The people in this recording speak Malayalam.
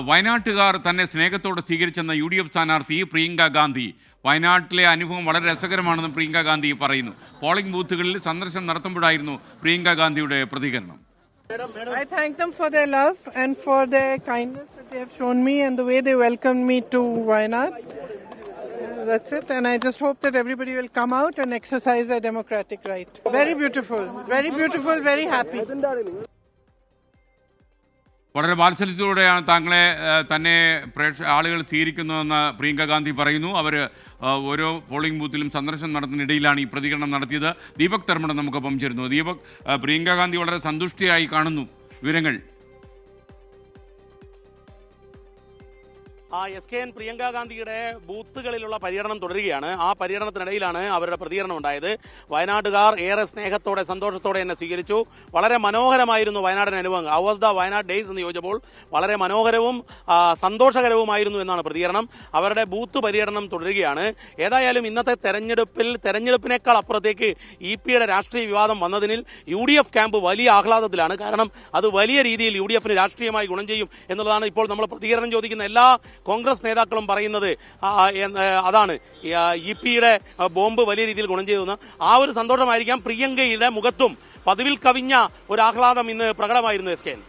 വയനാട്ടുകാർ തന്നെ സ്നേഹത്തോടെ സ്വീകരിച്ചെന്ന UDF സ്ഥാനാർത്ഥി പ്രിയങ്ക ഗാന്ധി. വയനാട്ടിലെ അനുഭവം വളരെ രസകരമാണെന്ന് പ്രിയങ്ക ഗാന്ധി പറയുന്നു. പോളിംഗ് ബൂത്തുകളിൽ സന്ദർശനം നടത്തുമ്പോഴായിരുന്നു പ്രിയങ്ക ഗാന്ധിയുടെ പ്രതികരണം. I thank them for their love and for their kindness that they have shown me and the way they welcomed me to Wayanad. That's it, and I just hope that everybody will come out and exercise their democratic right. Very beautiful, very happy. വളരെ വാത്സല്യത്തോടെയാണ് താങ്കളെ തന്നെ ആളുകൾ സ്വീകരിക്കുന്നതെന്ന് പ്രിയങ്ക ഗാന്ധി പറയുന്നു. അവർ ഓരോ പോളിംഗ് ബൂത്തിലും സന്ദർശനം നടത്തുന്നതിനിടയിലാണ് ഈ പ്രതികരണം നടത്തിയത്. ദീപക് തർമ്മടം നമുക്കൊപ്പം ചേരുന്നു. ദീപക്, പ്രിയങ്ക ഗാന്ധി വളരെ സന്തുഷ്ടിയായി കാണുന്നു. വിവരങ്ങൾ. SKN പ്രിയങ്ക ഗാന്ധിയുടെ ബൂത്തുകളിലുള്ള പര്യടനം തുടരുകയാണ്. ആ പര്യടനത്തിനിടയിലാണ് അവരുടെ പ്രതികരണം ഉണ്ടായത്. വയനാട്ടുകാർ ഏറെ സ്നേഹത്തോടെ സന്തോഷത്തോടെ എന്നെ സ്വീകരിച്ചു. വളരെ മനോഹരമായിരുന്നു വയനാടിന്റെ അനുഭവം. How was the Wayanad days എന്ന് ചോദിച്ചപ്പോൾ വളരെ മനോഹരവും സന്തോഷകരവുമായിരുന്നു എന്നാണ് പ്രതികരണം. അവരുടെ ബൂത്ത് പര്യടനം തുടരുകയാണ്. ഏതായാലും ഇന്നത്തെ തെരഞ്ഞെടുപ്പിനേക്കാൾ അപ്പുറത്തേക്ക് EP-യുടെ രാഷ്ട്രീയ വിവാദം വന്നതിൽ UDF ക്യാമ്പ് വലിയ ആഹ്ലാദത്തിലാണ്. കാരണം അത് വലിയ രീതിയിൽ UDF-ന് രാഷ്ട്രീയമായി ഗുണം ചെയ്യും എന്നുള്ളതാണ് ഇപ്പോൾ നമ്മൾ പ്രതികരണം ചോദിക്കുന്ന എല്ലാ കോൺഗ്രസ് നേതാക്കളും പറയുന്നത്. അതാണ് EP-യുടെ ബോംബ് വലിയ രീതിയിൽ ഗുണം ചെയ്തെന്ന്. ആ ഒരു സന്തോഷമായിരിക്കാം പ്രിയങ്കയുടെ മുഖത്തും പതിവിൽ കവിഞ്ഞ ഒരു ആഹ്ലാദം ഇന്ന് പ്രകടമായിരുന്നു. SKN